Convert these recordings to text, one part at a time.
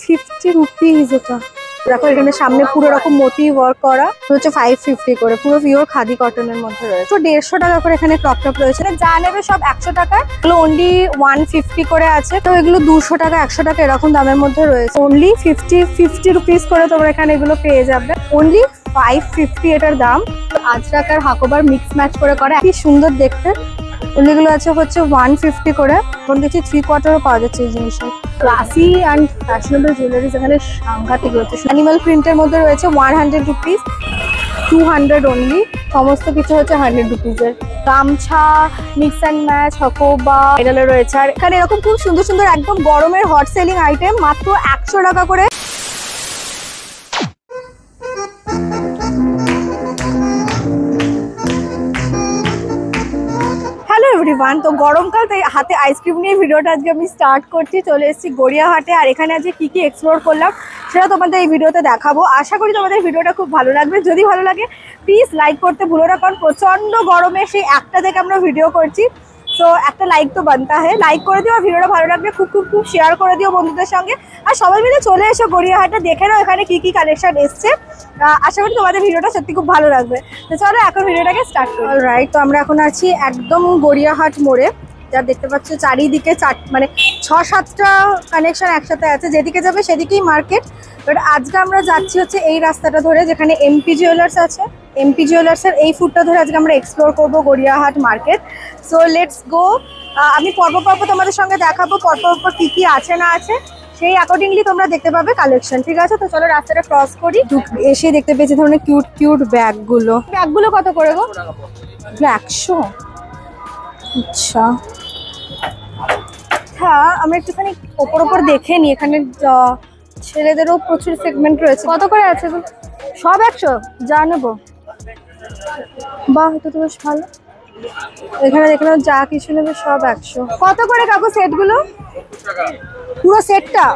50 rupees এটা। দেখো এখানে সামনে পুরো রকম মোটি ওয়ার্ক করা, হচ্ছে 550 করে, পুরো পিওর খাদি কটনের মধ্যে রয়েছে। তো 150 টাকা করে এখানে ক্রপ টপ রয়েছে, যা নেবে সব 100 টাকা। এগুলো অনলি 150 করে আছে, তো এগুলো 200 টাকা 100 টাকা এরকম দামের মধ্যে রয়েছে। অনলি 50 রুপিস করে তোমরা এখানে এগুলো পেয়ে যাবে, অনলি 550 এটার দাম। আজরাক আর হাকোবার মিক্স ম্যাচ করে করা, কি সুন্দর দেখতে। এগুলো আছে হচ্ছে 150 করে। এখন দেখছি 3/4 পাওয়া যাচ্ছে এই জিনিসের। ক্লাসি অ্যান্ড ফ্যাশনেবল জুয়েলারিজ এখানে সাংঘাতিক রয়েছে। অ্যানিমাল প্রিন্টের মধ্যে রয়েছে 100 রুপিস, 200 অনলি। সমস্ত কিছু হচ্ছে 100 রুপিসের। গামছা, মিক্স অ্যান্ড ম্যাচ, হাকোবা এগুলো রয়েছে। আর এখানে এরকম খুব সুন্দর সুন্দর একদম গরমের হট সেলিং আইটেম মাত্র 100 টাকা করে। এভরিওয়ান, তো গরমকাল তাই হাতে আইসক্রিম নিয়ে ভিডিওটা আজকে আমি স্টার্ট করছি। চলে এসেছি গড়িয়াহাটে, আর এখানে আজকে কি কি এক্সপ্লোর করলাম সেটা তোমাদের এই ভিডিওতে দেখাবো। আশা করি তোমাদের ভিডিওটা খুব ভালো লাগবে। যদি ভালো লাগে প্লিজ লাইক করতে ভুলো না, কারণ প্রচন্ড গরমে সেই একটা থেকে আমরা ভিডিও করছি, তো একটা লাইক তো বানতা হয়। লাইক করে দিও, আর ভিডিওটা ভালো লাগবে খুব খুব খুব শেয়ার করে দিও বন্ধুদের সঙ্গে। আর সবাই মিলে চলে এসো গড়িয়াহাটে, দেখে নাও এখানে কি কি কালেকশন এসছে। আশা করি তোমাদের ভিডিওটা সত্যি খুব ভালো লাগবে। তো চলো এখন ভিডিওটাকে স্টার্ট করি। অলরাইট, তো আমরা এখন আছি একদম গড়িয়াহাট মোড়ে। যা দেখতে পাচ্ছ চারিদিকে মানে 6-7টা কানেকশন একসাথে আছে, যেদিকে যাবে সেদিকেই মার্কেট। বাট আজকে আমরা যাচ্ছি হচ্ছে এই রাস্তাটা ধরে, যেখানে এমপি জুয়েলার্স আছে। এমপি জুয়েলার্সের এই ফুটটা ধরে আজকে আমরা এক্সপ্লোর করবো Gariahat market. So let's go. আমি পর্ব তোমাদের সঙ্গে দেখাবো পর কি কি আছে না আছে, সেই অ্যাকর্ডিংলি তোমরা দেখতে পাবে কালেকশন, ঠিক আছে? তো চলো রাস্তাটা ক্রস করি। এসে দেখতে পেয়েছি ধরনের কিউট কিউট ব্যাগগুলো কত করে গো? 100। আচ্ছা, হ্যাঁ আমরা একটুখানি ওপর দেখে নিই। এখানে ছেলেদেরও প্রচুর সেগমেন্ট রয়েছে। কত করে আছে সব? 100 যা নেবো। বাহ, এটা তো বেশ ভালো। এখানে দেখলাম যা কিছু নেবে সব 100। কত করে কাকু সেটগুলো? পুরো সেটটা?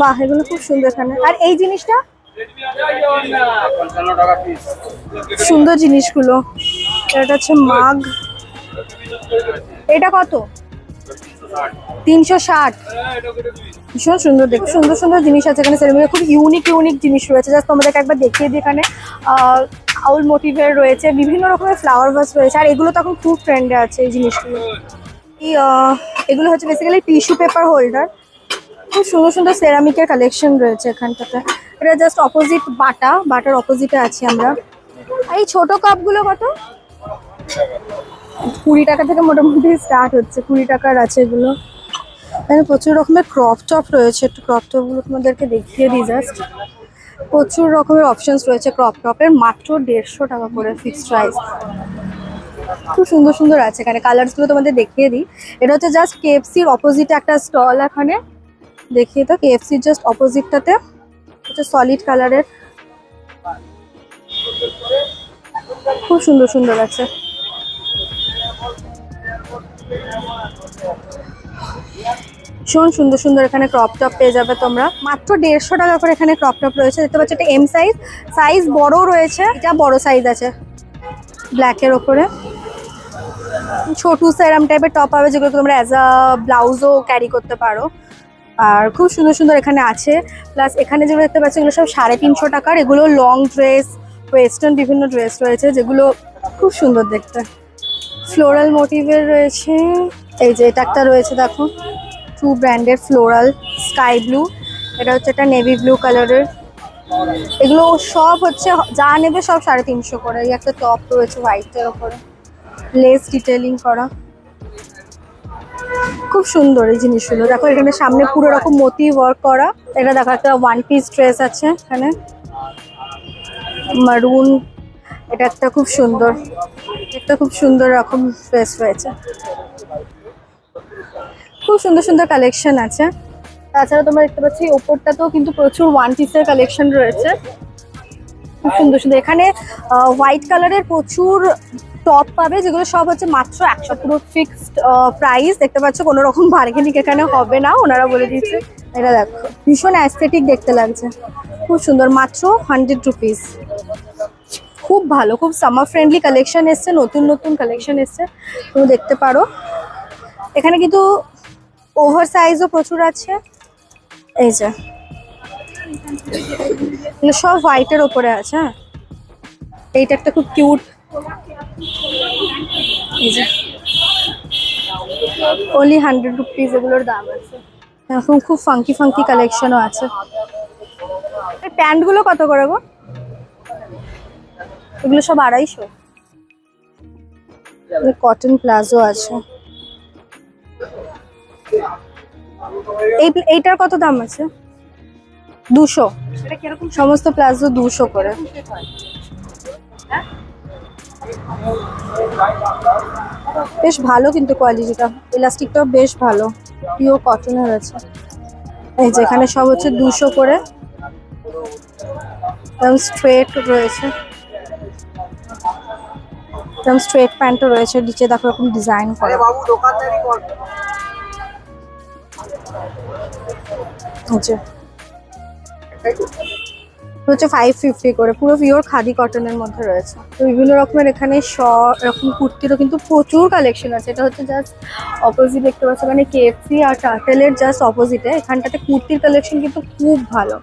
বাহ, এগুলো খুব সুন্দর। এখানে আর এই জিনিসটা সুন্দর জিনিসগুলো। এটা হচ্ছে মাগ, এটা কত? 360। ভীষণ সুন্দর, দেখো সুন্দর সুন্দর জিনিস আছে এখানে। সেরকম খুব ইউনিক জিনিস রয়েছে, জাস্ট তোমাদেরকে একবার দেখিয়ে দিই। এখানে আউল মোটিভের রয়েছে, বিভিন্ন রকমের ফ্লাওয়ার ভাস রয়েছে, আর এগুলো তখন খুব ট্রেন্ডে আছে এই জিনিসগুলো। এগুলো হচ্ছে বেসিক্যালি টিস্যু পেপার হোল্ডার। খুব সুন্দর সুন্দর সেরামিকের কালেকশন রয়েছে এখানটাতে। এটা জাস্ট অপোজিট বাটার অপোজিটে আছি আমরা। এই ছোট কাপগুলো কত? 20 টাকা থেকে মোটামুটি স্টার্ট হচ্ছে, 20 টাকার আছে এগুলো। এখানে প্রচুর রকমের ক্রপ টপ রয়েছে, একটু ক্রপ টপগুলো তোমাদেরকে দেখিয়ে দিই জাস্ট। প্রচুর রকমের অপশনস রয়েছে ক্রপ টপের, মাত্র 150 টাকা করে ফিক্সড প্রাইস। খুব সুন্দর সুন্দর আছে এখানে, কালারসগুলো তোমাদের দেখিয়ে দিই। এটা হচ্ছে জাস্ট কেএফসির অপোজিটে একটা স্টল। এখানে দেখিয়ে তো, কেএফসির জাস্ট অপোজিটটাতে হচ্ছে সলিড কালারের, খুব সুন্দর সুন্দর আছে। ভীষণ সুন্দর সুন্দর এখানে ক্রপ টপ পেয়ে যাবে তোমরা, মাত্র 150 টাকা করে এখানে ক্রপ টপ রয়েছে। দেখতে পাচ্ছ এটা এম সাইজ বড় রয়েছে, এটা বড় সাইজ আছে ব্ল্যাকের ওপরে। ছোটু সেরাম টাইপের টপ পাবে, যেগুলো তোমরা অ্যাজ আ ব্লাউজও ক্যারি করতে পারো। আর খুব সুন্দর সুন্দর এখানে আছে। প্লাস এখানে যেগুলো দেখতে পাচ্ছ এগুলো সব 350 টাকার। এগুলো লং ড্রেস, ওয়েস্টার্ন বিভিন্ন ড্রেস রয়েছে, যেগুলো খুব সুন্দর দেখতে। ফ্লোরাল মোটিভের রয়েছে, এই যে এটা একটা রয়েছে দেখো, টু ব্র্যান্ডের ফ্লোরাল স্কাই ব্লু, এটা হচ্ছে একটা নেভি ব্লু কালারের। এগুলো সব হচ্ছে যা নেবে সব 350 করে। এই একটা টপ রয়েছে হোয়াইটের ওপরে, লেস ডিটেলিং করা, খুব সুন্দর এই জিনিসগুলো। দেখো এখানে সামনে পুরো রকম মোতি ওয়ার্ক করা। এটা দেখো একটা 1 পিস ড্রেস আছে এখানে, মারুন। এটা একটা খুব সুন্দর, একটা খুব সুন্দর রকম ড্রেস রয়েছে। খুব সুন্দর সুন্দর কালেকশন আছে। তাছাড়া তোমরা দেখতে পাচ্ছি ওপরটাতেও কিন্তু প্রচুর 1 পিসের কালেকশন রয়েছে, খুব সুন্দর সুন্দর। এখানে হোয়াইট কালারের প্রচুর টপ পাবে, যেগুলো সব হচ্ছে মাত্র 100, পুরো ফিক্সড প্রাইস। দেখতে পাচ্ছ কোনো রকম বার্গেনিং এখানে হবে না, ওনারা বলে দিচ্ছে। এটা দেখো ভীষণ অ্যাস্থেটিক দেখতে লাগছে, খুব সুন্দর, মাত্র 100 রুপিস। খুব ভালো, খুব সামার ফ্রেন্ডলি কালেকশন এসছে, নতুন নতুন কালেকশন এসছে, তুমি দেখতে পারো। এখানে কিন্তু ওভার সাইজও প্রচুর আছে, এই যে এগুলো সব হোয়াইটের ওপরে আছে। হ্যাঁ, এইটা একটা খুব কিউট, এই যে only 100 রুপিস এগুলোর দাম আছে। এখন খুব ফাঙ্কি ফাঙ্কি কালেকশনও আছে। প্যান্ট গুলো কত করে গো? এগুলো সব 250। কটন প্লাজো আছে। এইটার কত দাম আছে? 200। সমস্ত প্লাজো 200 করে। বেশ ভালো কিন্তু কোয়ালিটিটা, ইলাস্টিকটাও বেশ ভালো, পিওর কটনের আছে। এই যে এখানে সব হচ্ছে 200 করে। একদম স্ট্রেট রয়েছে, একদম স্ট্রেট প্যান্টও রয়েছে, নিচে দেখো এরকম ডিজাইন করা। আচ্ছা, হচ্ছে 550 করে, পুরো পিওর খাদি কটনের মধ্যে রয়েছে। তো বিভিন্ন রকমের এখানে এরকম কুর্তিরও কিন্তু প্রচুর কালেকশন আছে। এটা হচ্ছে জাস্ট অপোজিট দেখতে পাচ্ছ, মানে কেএফসি আর টার্টেলের জাস্ট অপোজিটে। এখানটাতে কুর্তির কালেকশন কিন্তু খুব ভালো।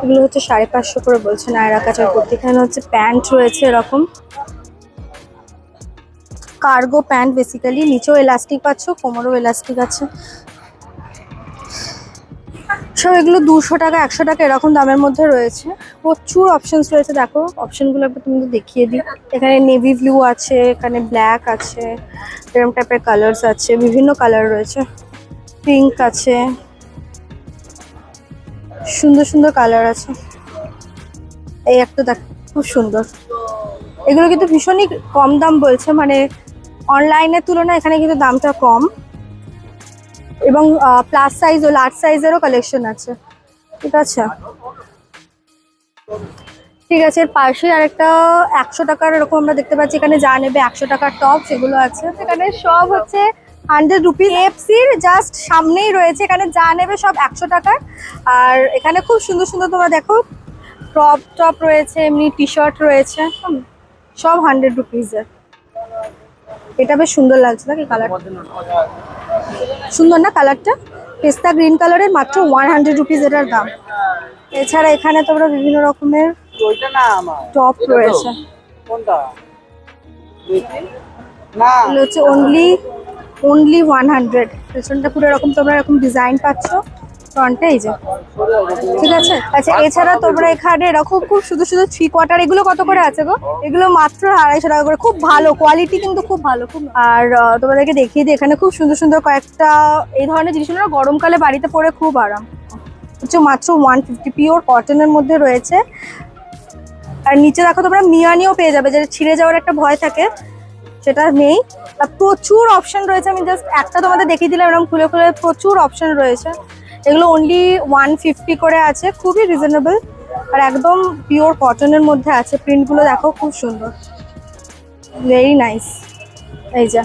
এগুলো হচ্ছে 550 করে বলছে নায়রা কাচার কুর্তি। এখানে হচ্ছে প্যান্ট রয়েছে এরকম কার্গো প্যান্ট, বেসিক্যালি নিচেও এলাস্টিক পাচ্ছ, কোমরেও এলাস্টিক আছে। সব এগুলো 200 টাকা 100 টাকা এরকম দামের মধ্যে রয়েছে। প্রচুর অপশনস রয়েছে, দেখো অপশনগুলো একবার তুমি দেখিয়ে দিই। এখানে নেভি ব্লু আছে, এখানে ব্ল্যাক আছে, এরকম টাইপের কালার্স আছে, বিভিন্ন কালার রয়েছে, পিঙ্ক আছে, সুন্দর সুন্দর কালার আছে। এই একটা দেখ, খুব সুন্দর। এগুলো কিন্তু ভীষণই কম দাম বলছে, মানে অনলাইনের তুলনায় এখানে কিন্তু দামটা কম। এবং প্লাস সাইজ ও লার্জ সাইজেরও কালেকশন আছে। ঠিক আছে, ঠিক আছে। এর পাশে আরেকটা 100 টাকার এরকম আমরা দেখতে পাচ্ছি। এখানে যা নেবে 100 টাকার টপ সেগুলো আছে। এখানে সব হচ্ছে 100 রুপিস। কেএফসির জাস্ট সামনেই রয়েছে। এখানে যা নেবে সব 100 টাকার। আর এখানে খুব সুন্দর সুন্দর তোমরা দেখো ক্রপ টপ রয়েছে, এমনি টি শার্ট রয়েছে, সব 100 রুপিসের। এটা বেশ সুন্দর লাগছে, নাকি কালার সুন্দর না? কালারটা পেস্তা গ্রিন কালারের, মাত্র 100 রুপিস এটার দাম। এছাড়া এখানে তোমরা বিভিন্ন রকমের টপ রয়েছে, হচ্ছে অনলি 100। পেছনটা পুরো এরকম তোমরা এরকম ডিজাইন পাচ্ছ ফ্রন্টে, এই যে। ঠিক আছে। আচ্ছা, এছাড়া তোমরা এখানে এরকম খুব শুধু 3 কোয়ার্টার, এগুলো কত করে আছে গো? এগুলো মাত্র 250 টাকা করে। খুব ভালো কোয়ালিটি, কিন্তু খুব ভালো। খুব। আর তোমাদেরকে দেখিয়ে দিই, এখানে খুব সুন্দর সুন্দর কয়েকটা এই ধরনের জিনিসগুলো গরমকালে বাড়িতে পরে খুব আরাম। হচ্ছে মাত্র 150, পিওর কটনের মধ্যে রয়েছে। আর নিচে দেখো তোমরা মিয়ানিও পেয়ে যাবে, যেটা ছিঁড়ে যাওয়ার একটা ভয় থাকে, সেটা নেই। আর প্রচুর অপশন রয়েছে। আমি জাস্ট একটা তোমাদের দেখিয়ে দিলাম, এরকম খুলে খুলে প্রচুর অপশন রয়েছে। এগুলো অনলি 150 করে আছে, খুবই রিজনেবল। আর একদম পিওর কটনের মধ্যে আছে। প্রিন্টগুলো দেখো খুব সুন্দর, ভেরি নাইস। এই যে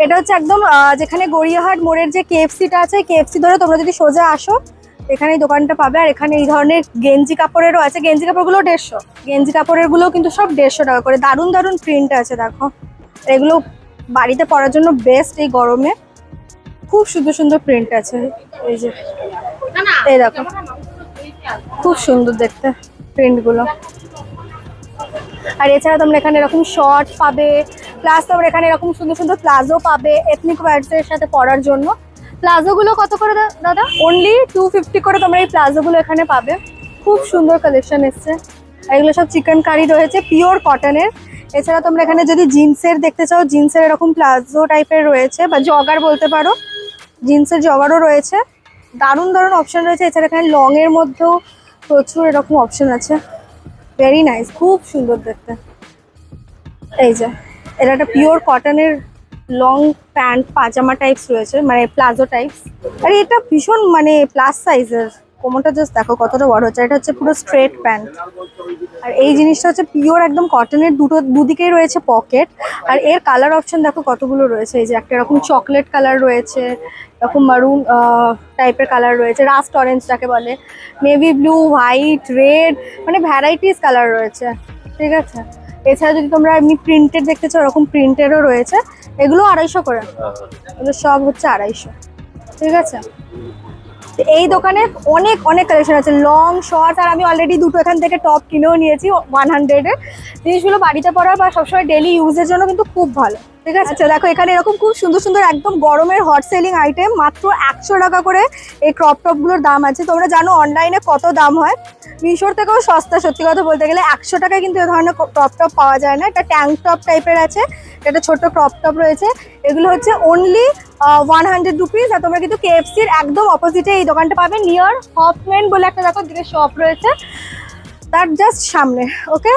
এটা হচ্ছে একদম যেখানে গড়িয়াহাট মোড়ের যে কেএফসিটা আছে, কেএফসি ধরে তোমরা যদি সোজা আসো এখানে এই দোকানটা পাবে। আর এখানে এই ধরনের গেঞ্জি কাপড়েরও আছে। গেঞ্জি কাপড়গুলো 150, গেঞ্জি কাপড়ের গুলো কিন্তু সব 150 টাকা করে। দারুণ দারুণ প্রিন্ট আছে দেখো। এগুলো বাড়িতে পরার জন্য বেস্ট এই গরমে। খুব সুন্দর সুন্দর প্রিন্ট আছে। এই যে এই দেখো, খুব সুন্দর দেখতে প্রিন্টগুলো। আর এছাড়া তোমরা এখানে এরকম শর্ট পাবে, প্লাস তোমরা এখানে এরকম সুন্দর সুন্দর প্লাজো পাবে এথনিক ওয়্যারসের সাথে পরার জন্য। প্লাজোগুলো কত করে দাদা? অনলি 250 করে তোমরা এই প্লাজোগুলো এখানে পাবে। খুব সুন্দর কালেকশন এসছে। আর এগুলো সব চিকেন কারি রয়েছে, পিওর কটনের। এছাড়া তোমরা এখানে যদি জিন্সের দেখতে চাও, জিন্সের এরকম প্লাজো টাইপের রয়েছে, বা জগার বলতে পারো, জিন্সের জগারও রয়েছে। দারুণ দারুণ অপশন রয়েছে। এছাড়া এখানে লং এর মধ্যেও প্রচুর এরকম অপশন আছে, ভেরি নাইস, খুব সুন্দর দেখতে। এই যে এটা একটা পিওর কটনের লং প্যান্ট পাজামা টাইপস রয়েছে, মানে প্লাজো টাইপস। আর এটা ভীষণ মানে প্লাস সাইজের। কোমরটা জাস্ট দেখো কতটা বড় হচ্ছে। এটা হচ্ছে পুরো স্ট্রেট প্যান্ট। আর এই জিনিসটা হচ্ছে পিওর একদম কটনের, দুদিকেই রয়েছে পকেট। আর এর কালার অপশন দেখো কতগুলো রয়েছে। এই যে একটা এরকম চকলেট কালার রয়েছে, এরকম মারুন টাইপের কালার রয়েছে, রাস্ট অরেঞ্জ যাকে বলে, নেভি ব্লু, হোয়াইট, রেড, মানে ভ্যারাইটিস কালার রয়েছে। ঠিক আছে। এছাড়া যদি তোমরা এমনি প্রিন্টেড দেখতে চাও, এরকম প্রিন্টেডও রয়েছে। এগুলো 250 করে, এগুলো সব হচ্ছে 250। ঠিক আছে। এই দোকানে অনেক অনেক কালেকশন আছে, লং শর্ট, আর আমি অলরেডি দুটো এখান থেকে টপ কিনেও নিয়েছি 100-এর। জিনিসগুলো বাড়িতে পরা বা সবসময় ডেলি ইউজের জন্য কিন্তু খুব ভালো, ঠিক আছে। আচ্ছা দেখো এখানে এরকম খুব সুন্দর সুন্দর একদম গরমের হট সেলিং আইটেম, মাত্র 100 টাকা করে এই ক্রপ টপগুলোর দাম আছে। তোমরা জানো অনলাইনে কত দাম হয়, মিশোর থেকেও সস্তা সত্যি কথা বলতে গেলে। 100 টাকায় কিন্তু এ ধরনের ক্রপ টপ পাওয়া যায় না। এটা ট্যাঙ্ক টপ টাইপের আছে, এটা ছোট ক্রপ টপ রয়েছে, এগুলো হচ্ছে অনলি 100 রুপিস। আর তোমরা কিন্তু KFC-র একদম অপোজিটে এই দোকানটা পাবে, নিয়ার হফম্যান বলে একটা দেখো দিকে শপ রয়েছে, তার জাস্ট সামনে। ওকে,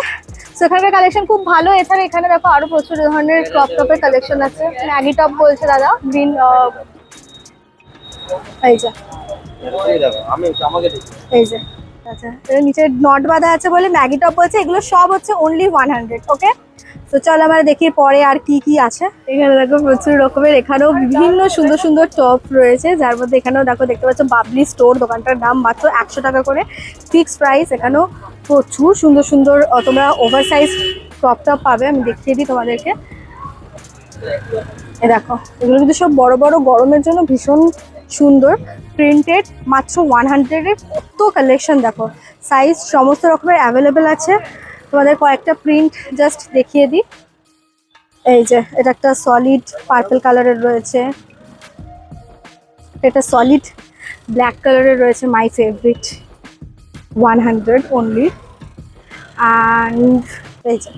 সেখানকার কালেকশন খুব ভালো। এছাড়া এখানে দেখো আরো প্রচুর ধরনের ক্রপ টপের কালেকশন আছে। ম্যাগি টপ বলছে দাদা, গ্রিন এই যে এই যে আচ্ছা, এর নিচে নট বাঁধা আছে বলে ম্যাগি টপ বলছে। এগুলো সব হচ্ছে অনলি 100। ওকে, তো চলো আমরা দেখি পরে আর কি কি আছে। এখানে দেখো প্রচুর রকমের, এখানেও বিভিন্ন সুন্দর সুন্দর টপ রয়েছে, যার মধ্যে এখানেও দেখো দেখতে পাচ্ছ বাবলি স্টোর, দোকানটার দাম মাত্র 100 টাকা করে ফিক্স প্রাইস। এখানেও প্রচুর সুন্দর সুন্দর তোমরা ওভার সাইজ ক্রপ টপ পাবে, আমি দেখিয়ে দিই তোমাদেরকে। এ দেখো এগুলো কিন্তু সব বড় বড়, গরমের জন্য ভীষণ সুন্দর, প্রিন্টেড, মাত্র 100-এর। কত কালেকশন দেখো, সাইজ সমস্ত রকমের অ্যাভেলেবেল আছে। তোমাদের কয়েকটা প্রিন্ট জাস্ট দেখিয়ে দিই। এই যে এটা একটা সলিড পার্পল কালারের রয়েছে, এটা সলিড ব্ল্যাক কালারের রয়েছে, মাই ফেভারিট, 100 অনলি। অ্যান্ড এই যে,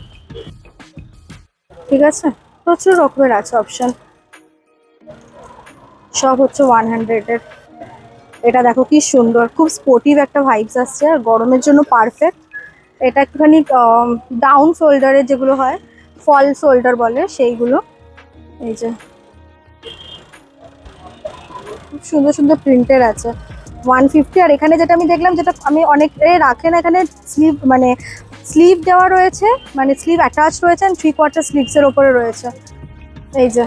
ঠিক আছে, প্রচুর রকমের আছে অপশন, সব হচ্ছে 100-এর। এটা দেখো কি সুন্দর, খুব স্পোর্টিভ একটা ভাইবস আসছে, আর গরমের জন্য পারফেক্ট। এটা একটুখানি ডাউন শোল্ডারের যেগুলো হয়, ফল শোল্ডার বলে সেইগুলো। এই যে খুব সুন্দর সুন্দর প্রিন্টের আছে, 150। আর এখানে যেটা আমি দেখলাম, যেটা আমি অনেকে রাখে না, এখানে স্লিভ মানে স্লিভ দেওয়া রয়েছে, মানে স্লিভ অ্যাটাচ রয়েছে, 3/4 স্লিভসের ওপরে রয়েছে। এই যে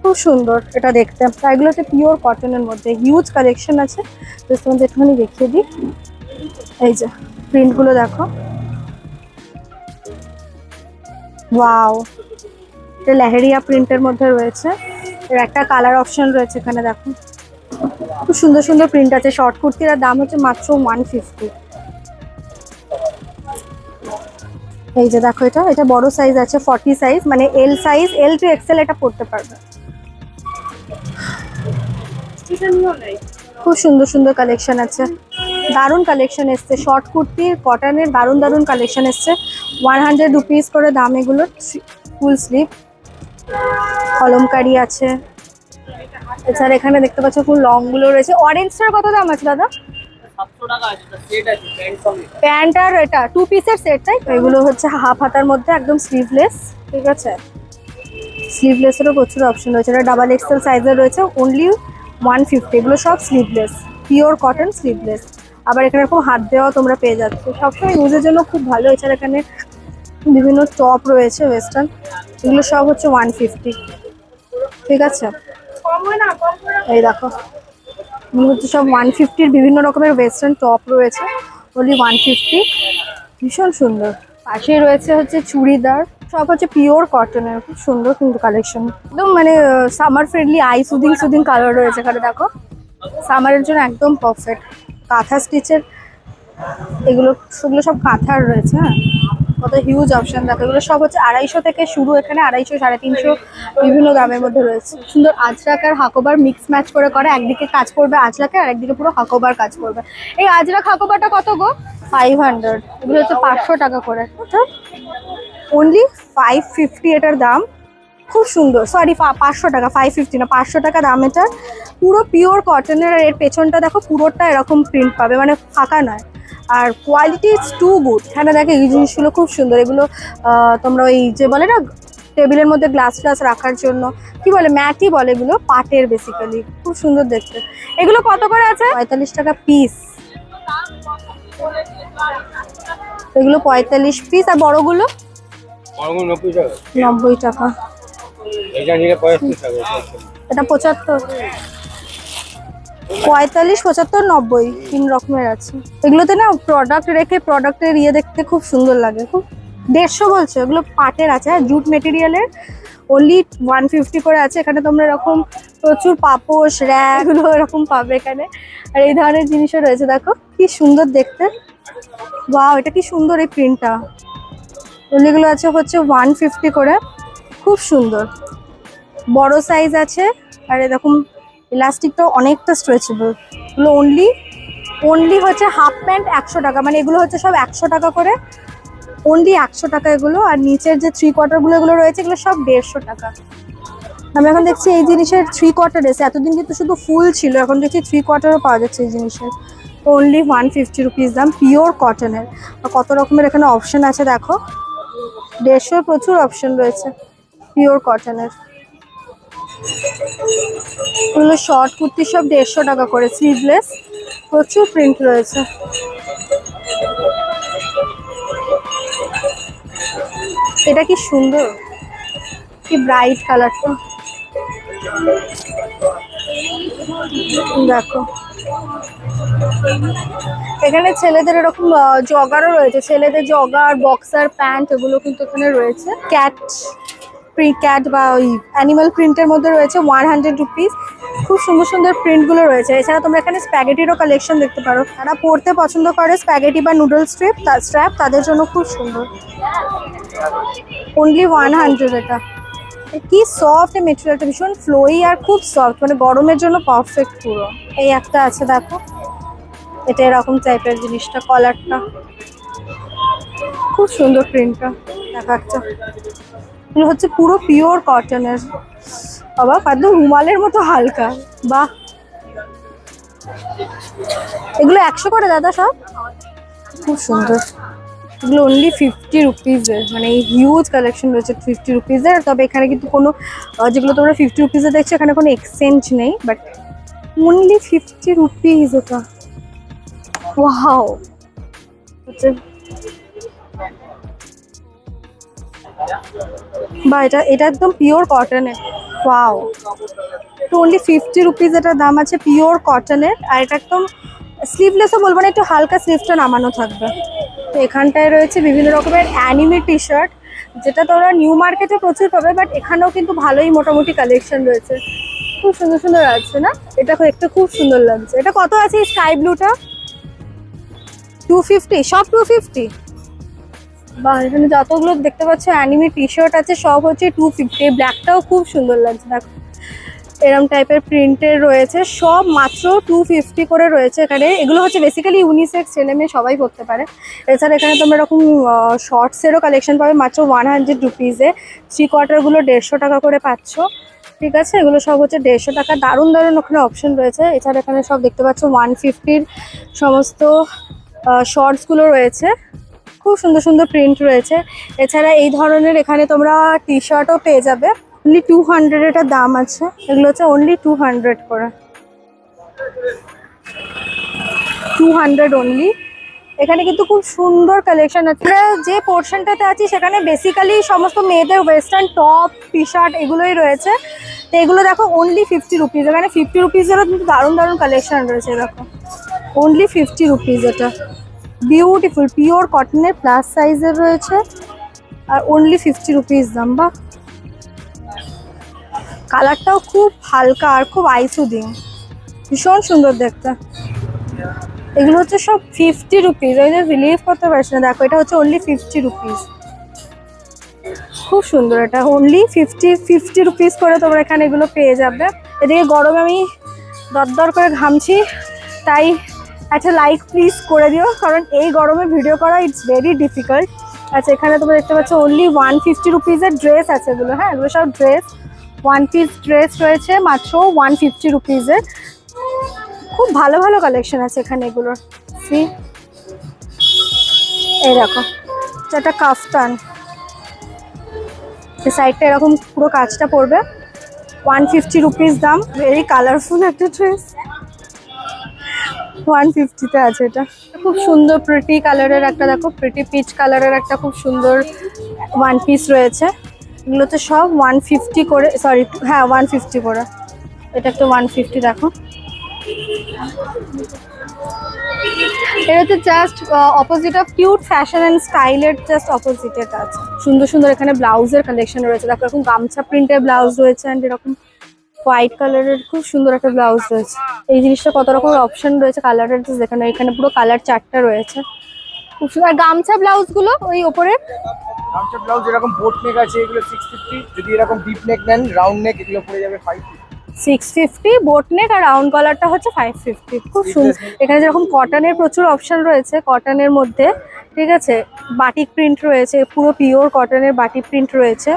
খুব সুন্দর এটা দেখতে। এগুলো হচ্ছে পিওর কটনের মধ্যে, হিউজ কালেকশন আছে, তো তোমাদের একটুখানি দেখিয়ে দিই। এই যে প্রিন্টগুলো দেখো, ওয়াও, এটা লেহেরিয়া প্রিন্টের মধ্যে রয়েছে। এর একটা কালার অপশন রয়েছে এখানে দেখো, খুব সুন্দর সুন্দর প্রিন্ট আছে। শর্ট কুর্তির দাম হচ্ছে মাত্র 150। এই যে দেখো এটা, এটা বড় সাইজ আছে, 40 সাইজ, মানে L size, L to XL এটা পড়তে পারবে। খুব সুন্দর সুন্দর কালেকশন আছে, দারুণ কালেকশন এসছে, শর্ট কুর্তির কটনের দারুণ দারুণ কালেকশন এসছে। 100 রুপিস করে দাম এগুলো, ফুল স্লিভ, কলমকারি আছে। এছাড়া এখানে দেখতে পাচ্ছ ফুল লং গুলো রয়েছে। অরেঞ্জটার কত দাম আছে দাদা? প্যান্ট আর এটা 2 পিসের সেট, তাই? এগুলো হচ্ছে হাফ হাতার মধ্যে একদম স্লিভলেস, ঠিক আছে। স্লিভলেসেরও প্রচুর অপশন রয়েছে, এটা ডাবল XL সাইজের রয়েছে, অনলি 150। এগুলো সব স্লিভলেস, পিওর কটন স্লিভলেস। আবার এখানে খুব হাত দেওয়া তোমরা পেয়ে যাচ্ছ, সবসময় ইউজের জন্য খুব ভালো। এছাড়া এখানে বিভিন্ন টপ রয়েছে ওয়েস্টার্ন, এগুলো সব হচ্ছে 150, ঠিক আছে। এই দেখো এগুলো হচ্ছে সব 150-র, বিভিন্ন রকমের ওয়েস্টার্ন টপ রয়েছে, অনলি 150, ভীষণ সুন্দর। পাশেই রয়েছে হচ্ছে চুড়িদার, সব হচ্ছে পিওর কটনের, খুব সুন্দর কিন্তু কালেকশন, একদম মানে summer friendly, I soothing soothing colour রয়েছে এখানে দেখো, সামারের জন্য একদম পারফেক্ট। কাঁথা স্টিচের এগুলো, সেগুলো সব কাঁথার রয়েছে। হ্যাঁ, কত হিউজ অপশন দেখো, এগুলো সব হচ্ছে 250 থেকে শুরু, এখানে 250, 350 বিভিন্ন দামের মধ্যে রয়েছে। সুন্দর আজরাক আর হাকোবার মিক্স ম্যাচ করে করা, একদিকে কাজ করবে আজরাকে আর একদিকে পুরো হাকোবার কাজ করবে। এই আজরাক হাকোবারটা কত গো? 500। এগুলো হচ্ছে 500 টাকা করে, অনলি 550 এটার দাম। খুব সুন্দর, সরি 500 টাকা, 550 না, 500 টাকা দাম এটা। পুরো পিওর কটনের, আর এর পেছনটা দেখো পুরোটা এরকম প্রিন্ট পাবে, মানে ফাঁকা নয়। আর কোয়ালিটি ইজ টু গুড। এখানে দেখো এই জিনিসগুলো খুব সুন্দর, এগুলো তোমরা ওই যে বলে না টেবিলের মধ্যে গ্লাস গ্লাস রাখার জন্য, কি বলে, ম্যাটই বলে, এগুলো পাটের বেসিক্যালি, খুব সুন্দর দেখতে। এগুলো কত করে আছে? 45 টাকা পিস, এগুলো 45 পিস। আর বড়গুলো 90 টাকা, এটা 75, 45, 75, 90, 3 রকমের আছে। এগুলোতে না প্রোডাক্ট রেখে প্রোডাক্টের ইয়ে দেখতে খুব সুন্দর লাগে। খুব 150 বলছো, এগুলো পাটের আছে, জুট মেটেরিয়ালের, অনলি 150 করে আছে। এখানে তোমরা এরকম প্রচুর পাপোশ, র্যাক এগুলো এরকম পাবে এখানে। আর এই ধরনের জিনিসও রয়েছে, দেখো কি সুন্দর দেখতে। ওয়াও, এটা কি সুন্দর এই প্রিন্টটা। এগুলো আছে হচ্ছে 150 করে, খুব সুন্দর বড় সাইজ আছে। আর এরকম ইলাস্টিকটাও অনেকটা স্ট্রেচেবল। এগুলো অনলি হচ্ছে হাফ প্যান্ট 100 টাকা, মানে এগুলো হচ্ছে সব 100 টাকা করে, অনলি 100 টাকা এগুলো। আর নিচের যে 3/4 এগুলো রয়েছে এগুলো সব 150 টাকা। আমি এখন দেখছি এই জিনিসের 3/4 এসে, এতদিন কিন্তু শুধু ফুল ছিল, এখন দেখছি 3/4ও পাওয়া যাচ্ছে এই জিনিসের। অনলি 150 রুপিস দাম, পিওর কটনের। আর কত রকমের এখানে অপশন আছে দেখো, 150 প্রচুর অপশন রয়েছে পিওর কটনের। এগুলো শর্ট কুর্তি সব 150 টাকা করে, স্লিভলেস, প্রচুর প্রিন্ট রয়েছে। এটা কি সুন্দর, কি ব্রাইট কালারটা, দেখো। এখানে ছেলেদের এরকম জগারও রয়েছে, ছেলেদের জগার, বক্সার প্যান্ট এগুলো কিন্তু এখানে রয়েছে। ক্যাট বা ওই অ্যানিমাল প্রিন্টের মধ্যে রয়েছে 100 রুপিস। খুব সুন্দর সুন্দর প্রিন্টগুলো রয়েছে। এছাড়া তোমরা এখানে স্প্যাগেটিরও কালেকশন দেখতে পারো, যারা পরতে পছন্দ করে স্প্যাগেটি বা নুডল স্ট্র্যাপ তাদের জন্য খুব সুন্দর। অনলি 100। এটা কি সফট এই মেটেরিয়ালটা, ভীষণ ফ্লোই আর খুব সফট, মানে গরমের জন্য পারফেক্ট পুরো। এই একটা আছে দেখো, এটা এরকম টাইপের জিনিসটা, কলারটা খুব সুন্দর, প্রিন্টটা দেখা একটা। এগুলো হচ্ছে পুরো পিওর কটনের, বাবা একদম রুমালের মতো হালকা, বাহ। এগুলো 100 করে দাদা সব, খুব সুন্দর। এগুলো অনলি 50 রুপিজের, মানে এই হিউজ কালেকশন রয়েছে 50 রুপিজের। তবে এখানে কিন্তু কোনো, যেগুলো তোমরা 50 রুপিজে দেখছো এখানে কোনো এক্সচেঞ্জ নেই, বাট অনলি 50 রুপিজ এটা। ওয়াও, হচ্ছে বা এটা একদম পিওর কটনের। ওয়াও, তো অনলি 50 রুপিজ এটার দাম আছে, পিওর কটনের। আর এটা একদম স্লিভলেসও বলবো না, একটু হালকা স্লিভটা নামানো থাকবে। তো এখানটায় রয়েছে বিভিন্ন রকমের অ্যানিমে টি শার্ট, যেটা তোমরা নিউ মার্কেটে প্রচুর পাবে, বাট এখানেও কিন্তু ভালোই মোটামুটি কালেকশন রয়েছে। খুব সুন্দর সুন্দর আছে না, এটা দেখতে খুব সুন্দর লাগছে। এটা কত আছে এই স্কাই ব্লুটা? 250, সব 250। বা এখানে যতগুলো দেখতে পাচ্ছ অ্যানিমে টি শার্ট আছে সব হচ্ছে 250। ব্ল্যাকটাও খুব সুন্দর লাগছে দেখো, এরম টাইপের প্রিন্টের রয়েছে, সব মাত্র 250 করে রয়েছে এখানে। এগুলো হচ্ছে বেসিক্যালি ইউনিসেক্স, ছেলে মেয়ে সবাই পরতে পারে। এছাড়া এখানে তোমরা এরকম শর্টসেরও কালেকশন পাবে মাত্র 100 রুপিসে। 3/4গুলো 150 টাকা করে পাচ্ছ, ঠিক আছে। এগুলো সব হচ্ছে 150 টাকা, দারুণ দারুণ ওখানে অপশন রয়েছে। এছাড়া এখানে সব দেখতে পাচ্ছ 150-র সমস্ত শর্টসগুলো রয়েছে, খুব সুন্দর সুন্দর প্রিন্ট রয়েছে। এছাড়া এই ধরনের এখানে তোমরা টি শার্টও পেয়ে যাবে, অনলি 200 এটার দাম আছে। এগুলো হচ্ছে অনলি 200 করে, 200 অনলি। এখানে কিন্তু খুব সুন্দর কালেকশন আছে। আমরা যে পোর্শনটাতে আছি সেখানে বেসিক্যালি সমস্ত মেয়েদের ওয়েস্টার্ন টপ, টি শার্ট এগুলোই রয়েছে। তো এগুলো দেখো অনলি 50 রুপিস। এখানে 50 রুপিসেরও কিন্তু দারুণ দারুণ কালেকশন রয়েছে, দেখো অনলি 50 রুপিস। এটা বিউটিফুল পিওর কটনের, প্লাস সাইজের রয়েছে, আর অনলি 50 রুপিস দাম। বা কালারটাও খুব হালকা আর খুব আইসুদিং, ভীষণ সুন্দর দেখতে। এগুলো হচ্ছে সব 50 রুপিস, ওই যে বিলিভ করতে পারছি না, দেখো এটা হচ্ছে অনলি 50 রুপিস, খুব সুন্দর। এটা অনলি 50 রুপিস করে তোমরা এখানে এগুলো পেয়ে যাবে। এদিকে গরমে আমি দরদর করে ঘামছি, তাই একটা লাইক প্লিজ করে দিও, কারণ এই গরমে ভিডিও করা ইটস ভেরি ডিফিকাল্ট। আচ্ছা, এখানে তোমরা দেখতে পাচ্ছ অনলি 150 রুপিসের ড্রেস আছে এগুলো। হ্যাঁ, এগুলো সব ড্রেস, 1 পিস ড্রেস রয়েছে মাত্র 150 রুপিসের। খুব ভালো ভালো কালেকশন আছে এখানে এগুলোর। এই দেখো, এটা কাফতান, এই সাইডটা এরকম পুরো কাজটা পড়বে, 150 রুপিস দাম। ভেরি কালারফুল একটা ড্রেস, 150-তে আছে। এটা খুব সুন্দর প্রিটি কালারের একটা, দেখো প্রিটি পিচ কালারের একটা খুব সুন্দর 1 পিস রয়েছে। এগুলোতে সব 150 করে, সরি হ্যাঁ 150 করে। এটা একটা 150, দেখো এটা হচ্ছে just opposite of cute fashion and স্টাইলের জাস্ট অপোজিট এটা আছে। সুন্দর সুন্দর এখানে ব্লাউজের কালেকশন রয়েছে, দেখো এরকম গামছা প্রিন্টের ব্লাউজ রয়েছে অ্যান্ড এরকম হোয়াইট কালারের খুব সুন্দর একটা ব্লাউজ রয়েছে। এই জিনিসটা কত রকমের অপশন রয়েছে কালারের, যেখানে এখানে পুরো কালার চারটা রয়েছে, খুব সুন্দর। গামছা ব্লাউজ গুলো ওই ওপরে গামছা ব্লাউজ এরকম বোট নেক আছে, এগুলো 650। যদি এরকম ডিপ নেক নেন রাউন্ড নেক, এগুলো পড়ে যাবে 550। 650 বোট নেক আর রাউন্ড কলারটা হচ্ছে 550। খুব সুন্দর। এখানে যেরকম কটনের প্রচুর অপশন রয়েছে, কটনের মধ্যে ঠিক আছে বাটিক প্রিন্ট রয়েছে, পুরো পিওর কটনের বাটিক প্রিন্ট রয়েছে।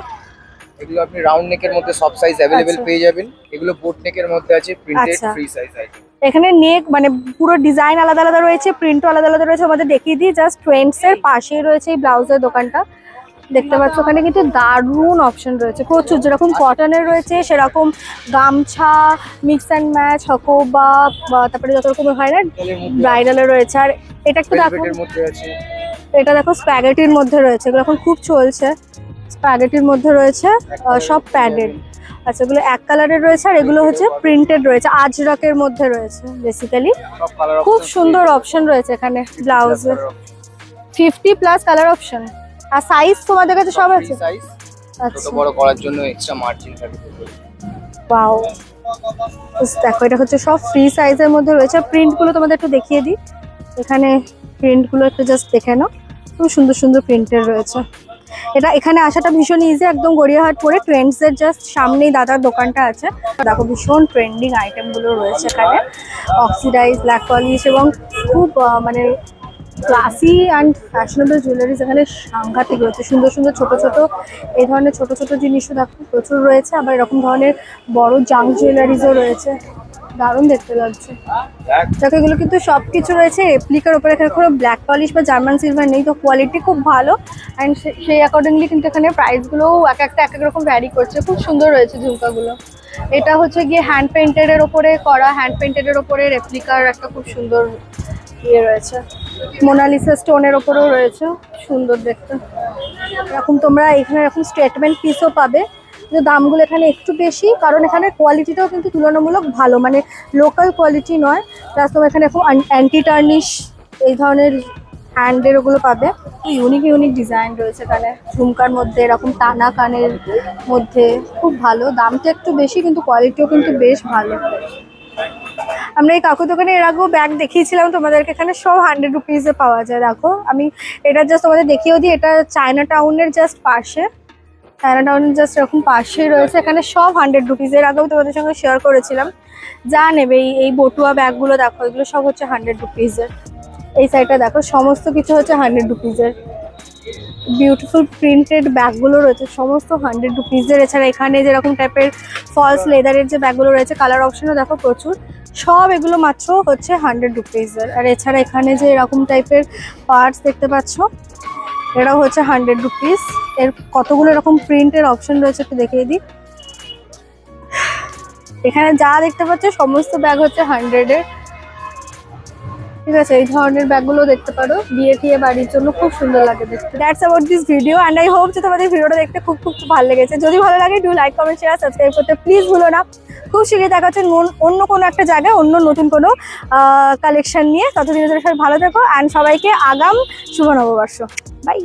এগুলো আপনি রাউন্ড নেকের মধ্যে সব সাইজ अवेलेबल পেয়ে যাবেন। এগুলো বোট নেকের মধ্যে আছে, প্রিন্টেড ফ্রি সাইজ আছে। এখানে নেক মানে পুরো ডিজাইন আলাদা আলাদা রয়েছে, প্রিন্টও আলাদা আলাদা রয়েছে। আমাদের দেখিয়ে দিই, জাস্ট ট্রেন্ডস এর পাশেই রয়েছে এই ব্লাউজের দোকানটা, দেখতে পাচ্ছ। ওখানে কিন্তু দারুণ অপশন রয়েছে প্রচুর, যেরকম কটনের রয়েছে সেরকম গামছা, মিক্স অ্যান্ড ম্যাচ, হকোবা, তারপরে যত রকমের হয় না ব্রাইডালের রয়েছে। আর এটা একটু দেখো, এটা দেখো স্প্যাগেটির মধ্যে রয়েছে, এগুলো এখন খুব চলছে। স্প্যাগেটির মধ্যে রয়েছে, সব প্যাডেড। আচ্ছা, এগুলো এক কালারের রয়েছে আর এগুলো হচ্ছে প্রিন্টেড রয়েছে, আজরাকের মধ্যে রয়েছে বেসিক্যালি। খুব সুন্দর অপশন রয়েছে এখানে ব্লাউজে, 50+ কালার অপশন। আর সাইজ তোমাদের কাছে সব আছে? আচ্ছা, ছোট বড় করার জন্য এক্সট্রা মার্জিন থাকে। ওয়াও, দেখো এটা হচ্ছে সব ফ্রি সাইজের মধ্যে রয়েছে। প্রিন্ট গুলো তোমাদের একটু দেখিয়ে দিই, এখানে প্রিন্ট গুলো একটু জাস্ট দেখে নাও, খুব সুন্দর সুন্দর প্রিন্টের রয়েছে। এটা এখানে আসাটা ভীষণ ইজি, একদম গড়িয়াহাট পরে ট্রেন্ডস এর জাস্ট সামনেই দাদার দোকানটা আছে। দেখো ভীষণ ট্রেন্ডিং আইটেম গুলো রয়েছে এখানে, অক্সিডাইজ, ব্ল্যাক পলিশ এবং খুব মানে ক্লাসি অ্যান্ড ফ্যাশনেবল জুয়েলারিজ এখানে সাংঘাতিক রয়েছে। সুন্দর সুন্দর ছোট ছোট এই ধরনের ছোট ছোট জিনিসও দেখো প্রচুর রয়েছে। আবার এরকম ধরনের বড় জাঙ্ক জুয়েলারিজও রয়েছে, দারুণ দেখতে লাগছে। দেখো এগুলো কিন্তু সবকিছু রয়েছে রেপ্লিকার উপরে, এখানে কোনো ব্ল্যাক পলিশ বা জার্মান সিলভার নেই, তো কোয়ালিটি খুব ভালো। অ্যান্ড সেই অ্যাকর্ডিংলি কিন্তু এখানে প্রাইসগুলোও এক এক রকম ভ্যারি করছে। খুব সুন্দর রয়েছে ঝুমকাগুলো। এটা হচ্ছে গিয়ে হ্যান্ড পেইন্টেডের ওপরে করা, হ্যান্ড পেইন্টেডের ওপরে রেপ্লিকার একটা খুব সুন্দর ইয়ে রয়েছে। মোনালিসা স্টোনের ওপরেও রয়েছে, সুন্দর দেখতে। এরকম তোমরা এখানে এরকম স্টেটমেন্ট পিসও পাবে, কিন্তু দামগুলো এখানে একটু বেশি, কারণ এখানে কোয়ালিটিটাও কিন্তু তুলনামূলক ভালো, মানে লোকাল কোয়ালিটি নয়। প্লাস তোমার এখানে এখন অ্যান্টি টার্নিশ এই ধরনের হ্যান্ডের ওগুলো পাবে। ইউনিক ইউনিক ডিজাইন রয়েছে এখানে, ঝুমকার মধ্যে এরকম টানা কানের মধ্যে, খুব ভালো। দামটা একটু বেশি কিন্তু কোয়ালিটিও কিন্তু বেশ ভালো। আমরা এই কাকু দোকানে এর আগেও ব্যাগ দেখিয়েছিলাম তোমাদেরকে, এখানে সব 100 রুপিসে পাওয়া যায়। দেখো আমি এটা জাস্ট তোমাদের দেখিয়েও দিই, এটা চায়না টাউনের জাস্ট পাশে, চায়না টাউনের জাস্ট এরকম পাশেই রয়েছে। এখানে সব 100 রুপিস, এর আগেও তোমাদের সঙ্গে শেয়ার করেছিলাম। যা নেবে এই বটুয়া ব্যাগগুলো দেখো, এগুলো সব হচ্ছে 100 রুপিসের। এই সাইডটা দেখো সমস্ত কিছু হচ্ছে 100 রুপিসের। বিউটিফুল প্রিন্টেড ব্যাগগুলো রয়েছে সমস্ত 100 রুপিসের। এছাড়া এখানে যেরকম টাইপের ফলস লেদারের যে ব্যাগগুলো রয়েছে, কালার অপশনও দেখো প্রচুর, সব এগুলো মাত্র হচ্ছে 100 রুপিসের। আর এছাড়া এখানে যে এরকম টাইপের পার্টস দেখতে পাচ্ছ, এটাও হচ্ছে 100 রুপিস। এর কতগুলো এরকম প্রিন্টের অপশন রয়েছে একটু দেখিয়ে দিই। এখানে যা দেখতে পাচ্ছ সমস্ত ব্যাগ হচ্ছে 100-এর, ঠিক আছে। এই ধরনের ব্যাগগুলো দেখতে পারো, বিয়ে টিয়ে বাড়ির জন্য খুব সুন্দর লাগে দেখতে। That's about this video and I hope যে তোমাদের ভিডিওটা দেখতে খুব খুব ভালো লেগেছে। যদি ভালো লাগে do like, comment, share, subscribe করতে প্লিজ ভুলো না। খুব শীঘ্রই দেখা হচ্ছে অন্য কোনো একটা জায়গায় অন্য নতুন কোনো কালেকশন নিয়ে। ততদিনের জন্য সবাই ভালো থেকো অ্যান্ড সবাইকে আগাম শুভ নববর্ষ। বাই।